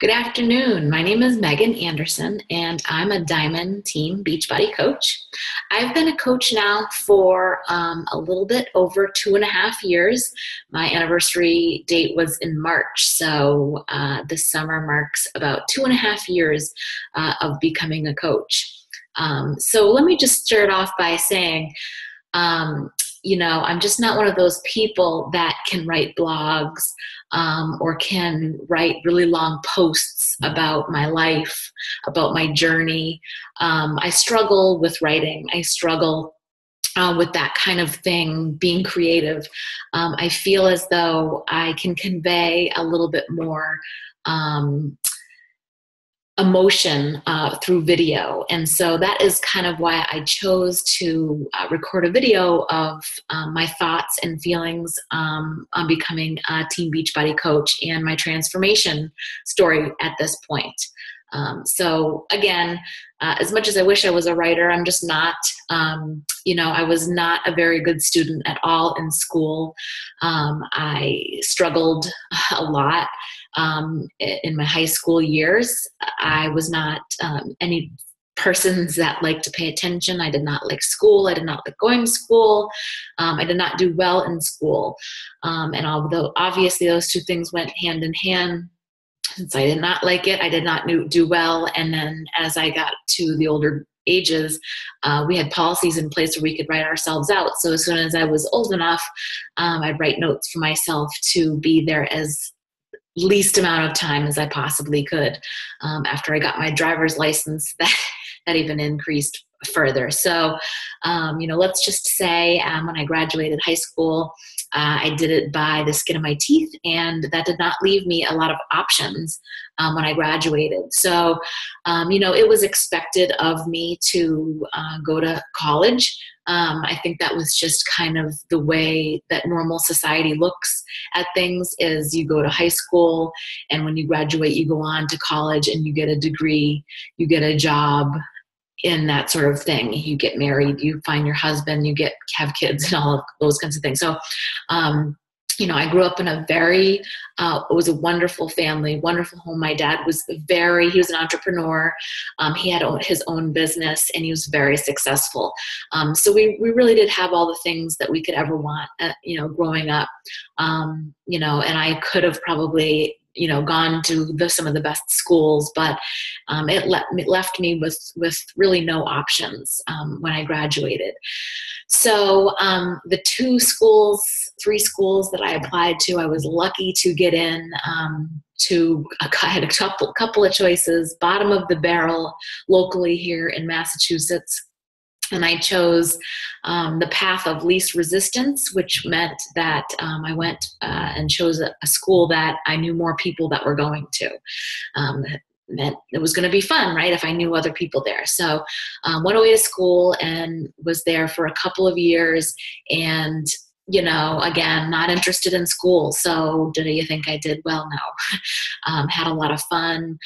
Good afternoon. My name is Meggin.Anderson, and I'm a Diamond Team Beachbody Coach. I've been a coach now for a little bit over 2.5 years. My anniversary date was in March, so this summer marks about 2.5 years of becoming a coach. So let me just start off by saying, I'm just not one of those people that can write blogs or can write really long posts about my life, about my journey. I struggle with writing. I struggle with that kind of thing, being creative. I feel as though I can convey a little bit more emotion through video. And so that is kind of why I chose to record a video of my thoughts and feelings on becoming a Team Beachbody Coach and my transformation story at this point. So again, as much as I wish I was a writer, I'm just not. I was not a very good student at all in school. I struggled a lot in my high school years. I was not any persons that like to pay attention. I did not like school. I did not like going to school. I did not do well in school. And although obviously those two things went hand in hand, since I did not like it, I did not do well. And then as I got to the older ages, we had policies in place where we could write ourselves out. So as soon as I was old enough, I'd write notes for myself to be there as least amount of time as I possibly could. After I got my driver's license, that even increased further. So, let's just say when I graduated high school, I did it by the skin of my teeth, and that did not leave me a lot of options when I graduated. So, it was expected of me to go to college. I think that was just kind of the way that normal society looks at things is you go to high school, and when you graduate, you go on to college and you get a degree, you get a job, in that sort of thing. You get married, you find your husband, have kids and all of those kinds of things. So, I grew up in it was a wonderful family, wonderful home. My dad was he was an entrepreneur. He had his own business and he was very successful. So we really did have all the things that we could ever want, growing up. And I could have probably gone to some of the best schools, but it left me with really no options when I graduated. So the 3 schools that I applied to, I was lucky to get in I had a couple of choices, bottom of the barrel locally here in Massachusetts. And I chose the path of least resistance, which meant that I went and chose a school that I knew more people that were going to. Meant it was going to be fun, right, if I knew other people there. So went away to school and was there for a couple of years. And again, not interested in school. So do you think I did well? No. Had a lot of fun.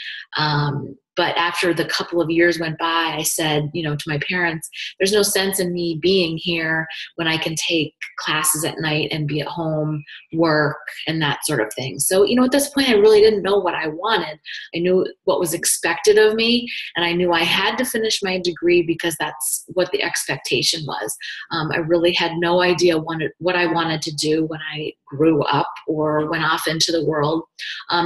But after the couple of years went by, I said, to my parents, there's no sense in me being here when I can take classes at night and be at home, work, and that sort of thing. So, at this point, I really didn't know what I wanted. I knew what was expected of me, and I knew I had to finish my degree because that's what the expectation was. I really had no idea what I wanted to do when I grew up or went off into the world.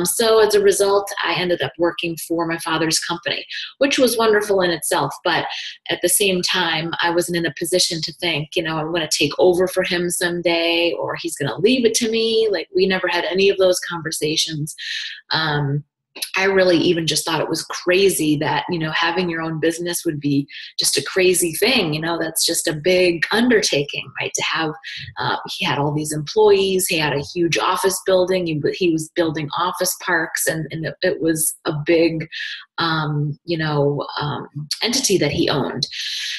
So as a result, I ended up working for my father's company, which was wonderful in itself. But at the same time, I wasn't in a position to think, I'm going to take over for him someday, or he's going to leave it to me. Like, we never had any of those conversations. I really even just thought it was crazy that, having your own business would be just a crazy thing. That's just a big undertaking, right? To have, he had all these employees, he had a huge office building, he was building office parks, and it was a big, entity that he owned.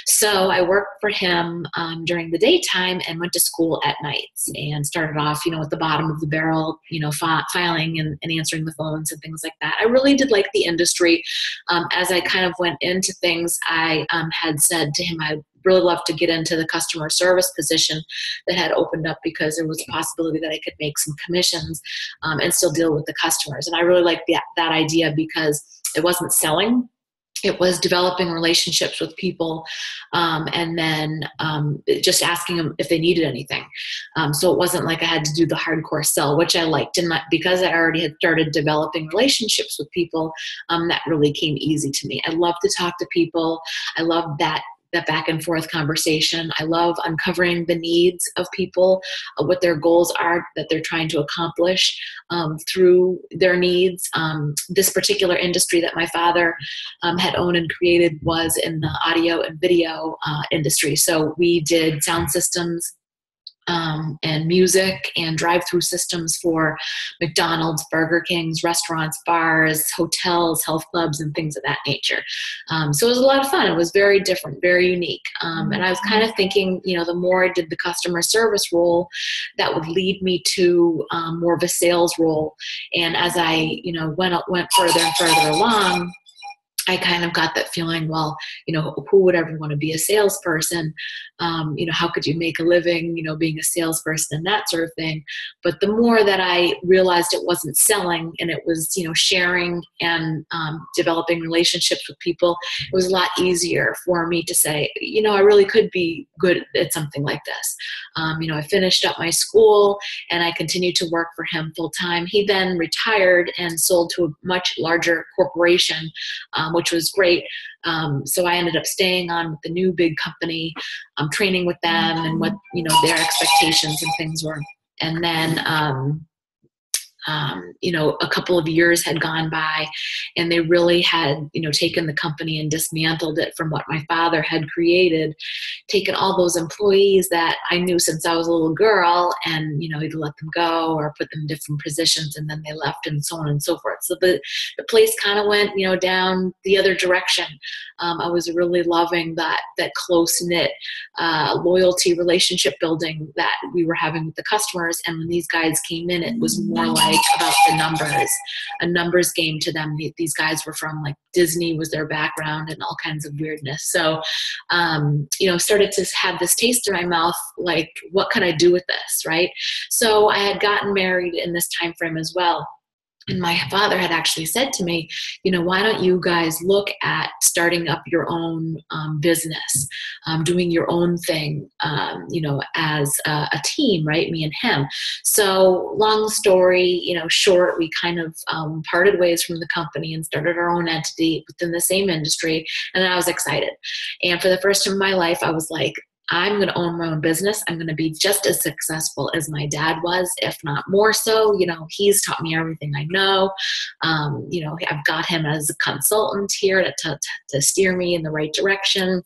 So I worked for him during the daytime and went to school at nights, and started off, at the bottom of the barrel, filing and answering the phones and things like that. I really did like the industry. As I kind of went into things, I had said to him I really love to get into the customer service position that had opened up, because there was a possibility that I could make some commissions and still deal with the customers. And I really liked that idea, because it wasn't selling. It was developing relationships with people, and then just asking them if they needed anything. So it wasn't like I had to do the hardcore sell, which I liked. And because I already had started developing relationships with people, that really came easy to me. I love to talk to people. I love that back and forth conversation. I love uncovering the needs of people, what their goals are that they're trying to accomplish through their needs. This particular industry that my father had owned and created was in the audio and video industry. So we did sound systems and music and drive-through systems for McDonald's, Burger King's, restaurants, bars, hotels, health clubs, and things of that nature. So it was a lot of fun. It was very different, very unique. And I was kind of thinking, the more I did the customer service role, that would lead me to more of a sales role. And as I, went further and further along, I kind of got that feeling, well, who would ever want to be a salesperson? How could you make a living, being a salesperson and that sort of thing. But the more that I realized it wasn't selling, and it was, sharing and developing relationships with people, it was a lot easier for me to say, I really could be good at something like this. I finished up my school and I continued to work for him full time. He then retired and sold to a much larger corporation, which was great. So I ended up staying on with the new big company, training with them and what, their expectations and things were. And then, a couple of years had gone by, and they really had, taken the company and dismantled it from what my father had created, taken all those employees that I knew since I was a little girl, and, either let them go or put them in different positions, and then they left, and so on and so forth. So the place kind of went, down the other direction. I was really loving that close-knit loyalty relationship building that we were having with the customers. And when these guys came in, it was more like about the numbers, a numbers game to them. These guys were from Disney was their background and all kinds of weirdness. So, started to have this taste in my mouth, like, what could I do with this, right? So I had gotten married in this time frame as well. And my father had actually said to me, why don't you guys look at starting up your own business, doing your own thing, as a team, right? Me and him. So long story, short, we kind of parted ways from the company and started our own entity within the same industry. And I was excited. And for the first time in my life, I was like, I'm going to own my own business. I'm going to be just as successful as my dad was, if not more so. He's taught me everything I know. I've got him as a consultant here to steer me in the right direction.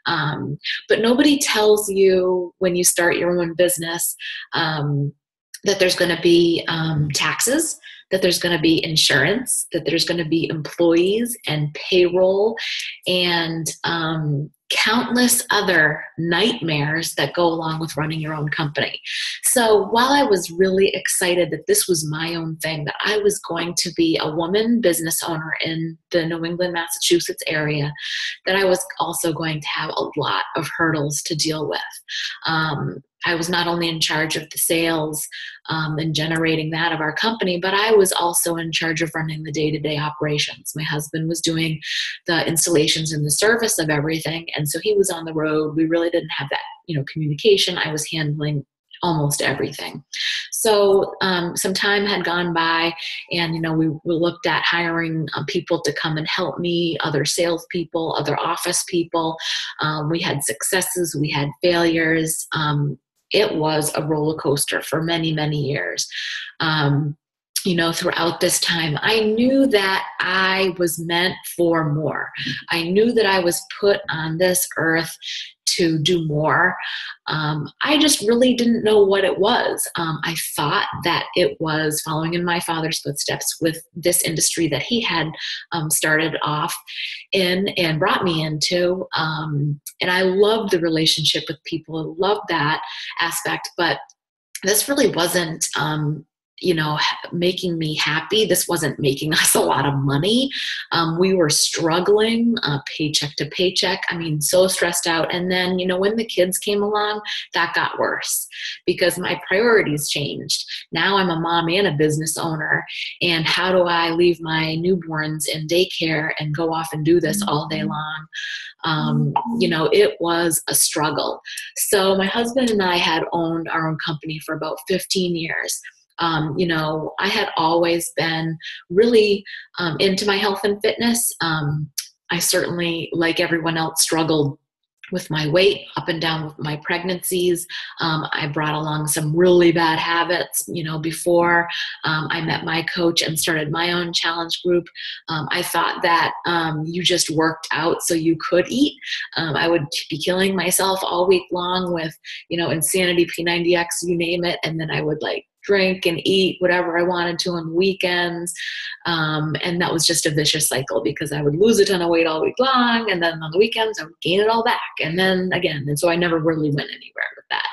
But nobody tells you when you start your own business that there's going to be taxes, that there's going to be insurance, that there's going to be employees and payroll and countless other nightmares that go along with running your own company. So while I was really excited that this was my own thing, that I was going to be a woman business owner in the New England, Massachusetts area, that I was also going to have a lot of hurdles to deal with. I was not only in charge of the sales and generating that of our company, but I was also in charge of running the day-to-day operations. My husband was doing the installations and the service of everything, and so he was on the road. We really didn't have that, communication. I was handling almost everything. So some time had gone by, and we looked at hiring people to come and help me, other salespeople, other office people. We had successes, we had failures. It was a roller coaster for many, many years. Throughout this time, I knew that I was meant for more. I knew that I was put on this earth to do more. I just really didn't know what it was. I thought that it was following in my father's footsteps with this industry that he had started off in and brought me into. And I loved the relationship with people. I loved that aspect, but this really wasn't making me happy. This wasn't making us a lot of money. We were struggling paycheck to paycheck. I mean, so stressed out. And then, when the kids came along, that got worse because my priorities changed. Now I'm a mom and a business owner. And how do I leave my newborns in daycare and go off and do this all day long? It was a struggle. So my husband and I had owned our own company for about 15 years. I had always been really into my health and fitness. I certainly, like everyone else, struggled with my weight up and down with my pregnancies. I brought along some really bad habits, before I met my coach and started my own challenge group. I thought that you just worked out so you could eat. I would be killing myself all week long with, Insanity, P90X, you name it. And then I would drink and eat whatever I wanted to on weekends. And that was just a vicious cycle because I would lose a ton of weight all week long. And then on the weekends, I would gain it all back. And then again, and so I never really went anywhere with that.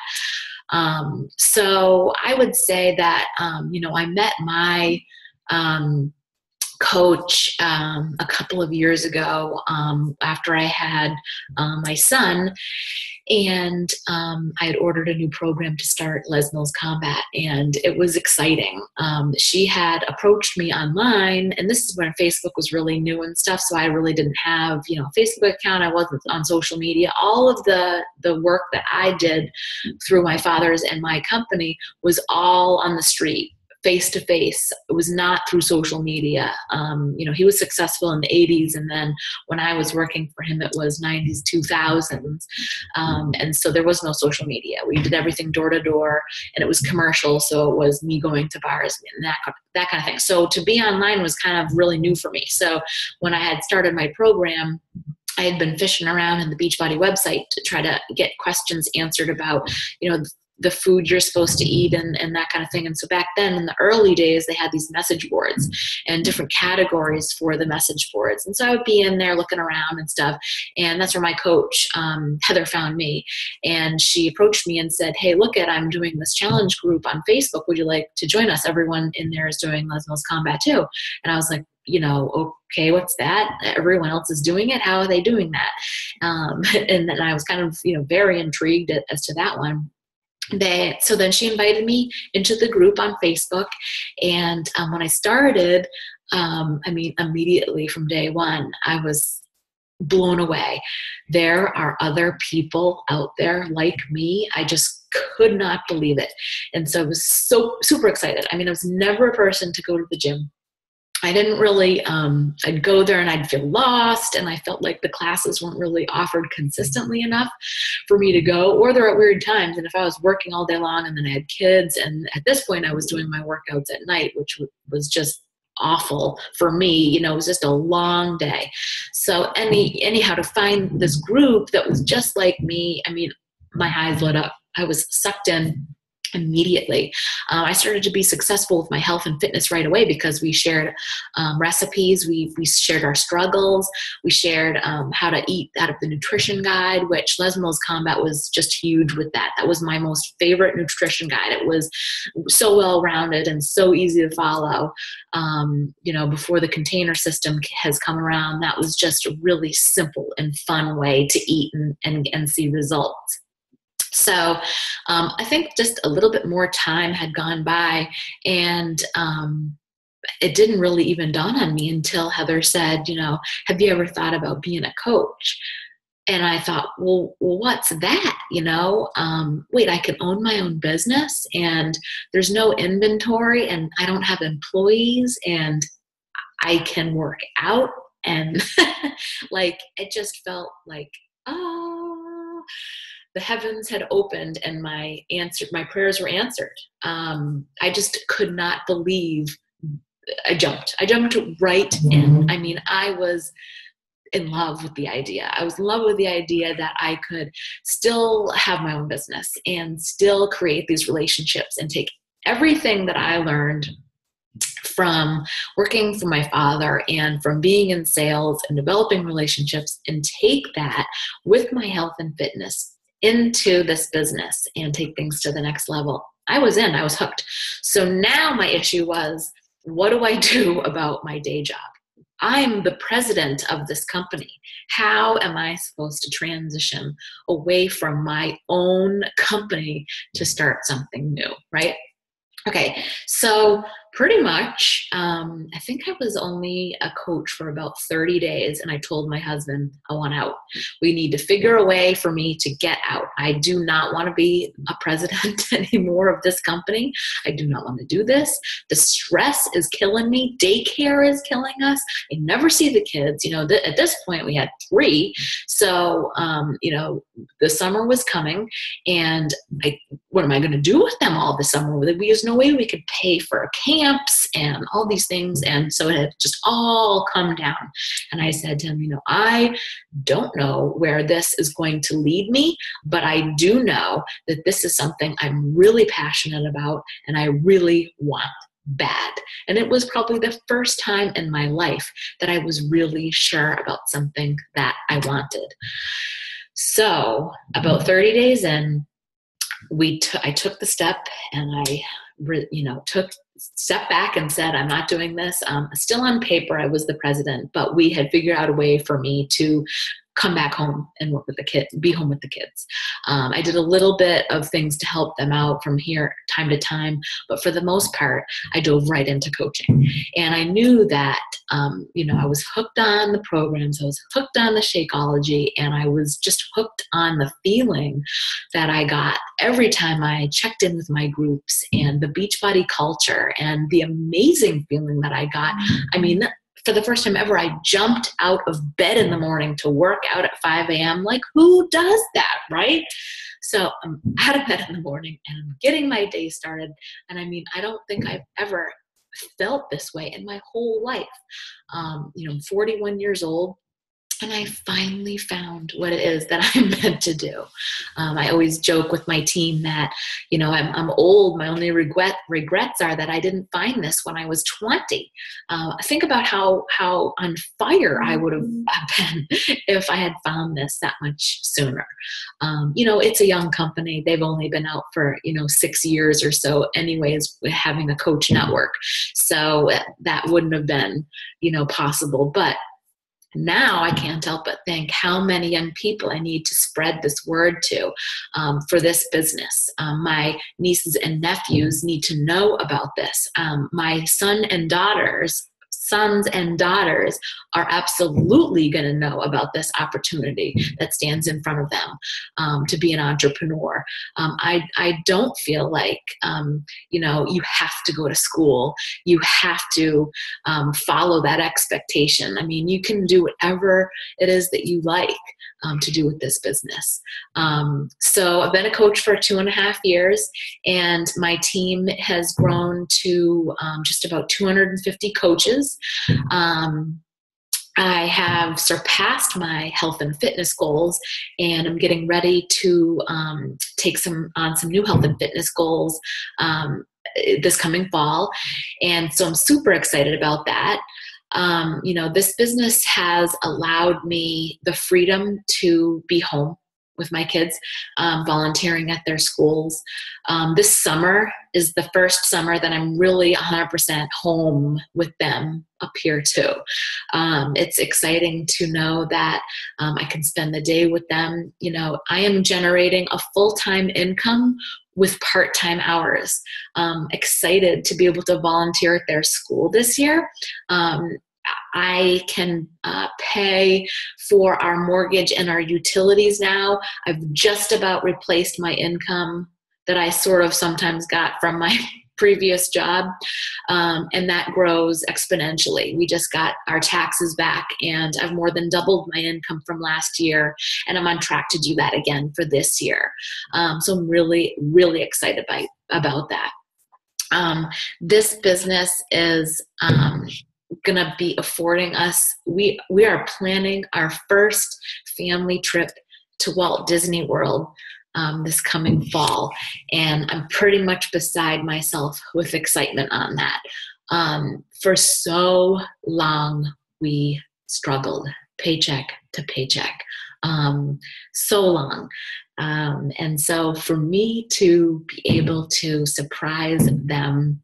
So I would say that, I met my coach a couple of years ago after I had my son. And I had ordered a new program to start Les Mills Combat, and it was exciting. She had approached me online, and this is when Facebook was really new and stuff, so I really didn't have, a Facebook account. I wasn't on social media. All of the work that I did through my father's and my company was all on the street, face-to-face. It was not through social media. He was successful in the 80s. And then when I was working for him, it was 90s, 2000s. And so there was no social media. We did everything door to door, and it was commercial. So it was me going to bars and that kind of thing. So to be online was kind of really new for me. So when I had started my program, I had been fishing around in the Beachbody website to try to get questions answered about, the food you're supposed to eat and that kind of thing. And so back then in the early days, they had these message boards and different categories for the message boards. And so I would be in there looking around and stuff. And that's where my coach, Heather, found me. And she approached me and said, "Hey, I'm doing this challenge group on Facebook. Would you like to join us? Everyone in there is doing Les Mills Combat too." And I was like, okay, what's that? Everyone else is doing it. How are they doing that? And then I was kind of, very intrigued as to that one. So then she invited me into the group on Facebook. And when I started, immediately from day one, I was blown away. There are other people out there like me. I just could not believe it. And so I was so super excited. I was never a person to go to the gym. I didn't really, I'd go there and I'd feel lost, and I felt like the classes weren't really offered consistently enough for me to go, or they're at weird times. And if I was working all day long and then I had kids, and at this point I was doing my workouts at night, which was just awful for me, it was just a long day. So anyhow, to find this group that was just like me, my eyes lit up. I was sucked in immediately. I started to be successful with my health and fitness right away because we shared recipes. We shared our struggles. We shared how to eat out of the nutrition guide, which Les Mills Combat was just huge with that. That was my most favorite nutrition guide. It was so well-rounded and so easy to follow. Before the container system has come around, that was just a really simple and fun way to eat and see results. So I think just a little bit more time had gone by, and it didn't really even dawn on me until Heather said, "Have you ever thought about being a coach?" And I thought, well, what's that? Wait, I can own my own business, and there's no inventory, and I don't have employees, and I can work out, and it just felt like, the heavens had opened and my prayers were answered. I just could not believe. I jumped right in. I was in love with the idea. I was in love with the idea that I could still have my own business and still create these relationships and take everything that I learned from working for my father and from being in sales and developing relationships and take that with my health and fitness into this business and take things to the next level. I was hooked. So now my issue was, what do I do about my day job? I'm the president of this company. How am I supposed to transition away from my own company to start something new, right? Okay, so pretty much, I think I was only a coach for about 30 days, and I told my husband, I want out. We need to figure a way for me to get out. I do not want to be a president anymore of this company. I do not want to do this. The stress is killing me. Daycare is killing us. I never see the kids. At this point, we had 3. So, the summer was coming, and what am I going to do with them all this summer? There's no way we could pay for camps and all these things. And so it had just all come down. And I said to him, I don't know where this is going to lead me, but I do know that this is something I'm really passionate about and I really want bad. And it was probably the first time in my life that I was really sure about something that I wanted. So about 30 days in, I took the step, and I took step back and said, I'm not doing this. Still on paper, I was the president, but we had figured out a way for me to come back home and work with the kids, be home with the kids. I did a little bit of things to help them out from here time to time, but for the most part, I dove right into coaching. And I knew that, I was hooked on the programs, I was hooked on the Shakeology, and I was just hooked on the feeling that I got every time I checked in with my groups, and the Beachbody culture and the amazing feeling that I got. I mean, for the first time ever, I jumped out of bed in the morning to work out at 5 a.m. Like, who does that, right? So I'm out of bed in the morning and I'm getting my day started. And I mean, I don't think I've ever felt this way in my whole life. I'm 41 years old. And I finally found what it is that I'm meant to do. I always joke with my team that, I'm old. My only regrets are that I didn't find this when I was 20. Think about how on fire I would have been if I had found this that much sooner. It's a young company. They've only been out for, 6 years or so anyways, having a coach network. So that wouldn't have been, possible. But now I can't help but think how many young people I need to spread this word to for this business. My nieces and nephews need to know about this. My sons and daughters are absolutely going to know about this opportunity that stands in front of them to be an entrepreneur. I don't feel like, you have to go to school. You have to follow that expectation. I mean, you can do whatever it is that you like to do with this business. So I've been a coach for 2.5 years, and my team has grown to just about 250 coaches. I have surpassed my health and fitness goals, and I'm getting ready to take some new health and fitness goals this coming fall. And so I'm super excited about that. This business has allowed me the freedom to be home with my kids, volunteering at their schools. This summer is the first summer that I'm really 100% home with them up here too. It's exciting to know that I can spend the day with them. I am generating a full-time income with part-time hours. Excited to be able to volunteer at their school this year. I can pay for our mortgage and our utilities now. I've just about replaced my income that I sort of sometimes got from my previous job, and that grows exponentially. We just got our taxes back, and I've more than doubled my income from last year, and I'm on track to do that again for this year. So I'm really, really excited about that. This business is going to be affording us, we are planning our first family trip to Walt Disney World this coming fall, and I'm pretty much beside myself with excitement on that. For so long we struggled paycheck to paycheck. so long. And so for me to be able to surprise them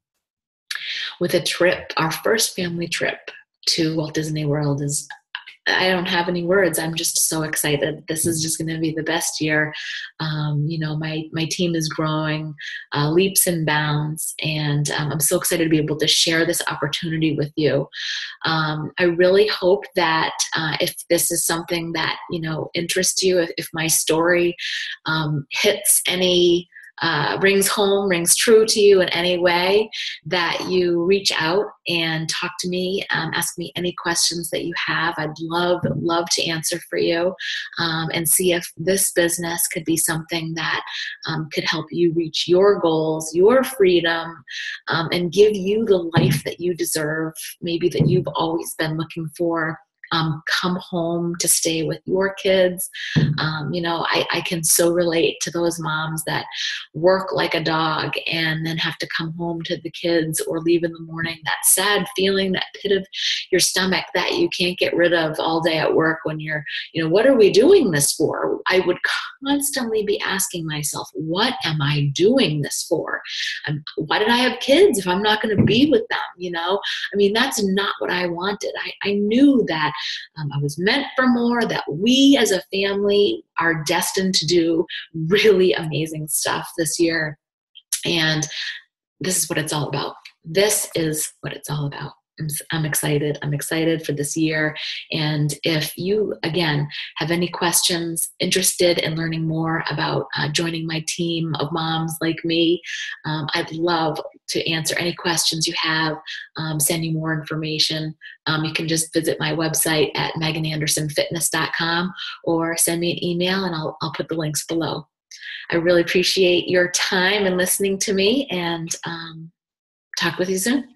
with a trip, our first family trip to Walt Disney World, is, I don't have any words. I'm just so excited. This is just going to be the best year. My team is growing leaps and bounds, and I'm so excited to be able to share this opportunity with you. I really hope that if this is something that interests you, if my story hits any rings true to you in any way, that you reach out and talk to me, ask me any questions that you have. I'd love to answer for you, and see if this business could be something that could help you reach your goals, your freedom, and give you the life that you deserve, maybe that you've always been looking for. Come home to stay with your kids. I can so relate to those moms that work like a dog and then have to come home to the kids or leave in the morning. That sad feeling, that pit of your stomach that you can't get rid of all day at work when you're, what are we doing this for? I would constantly be asking myself, what am I doing this for? Why did I have kids if I'm not going to be with them? That's not what I wanted. I knew that I was meant for more, that we as a family are destined to do really amazing stuff this year. And this is what it's all about. This is what it's all about. I'm excited. I'm excited for this year. And if you, again, have any questions, interested in learning more about joining my team of moms like me, I'd love to answer any questions you have, send you more information. You can just visit my website at meggin.andersonfitness.com or send me an email, and I'll put the links below. I really appreciate your time and listening to me, and talk with you soon.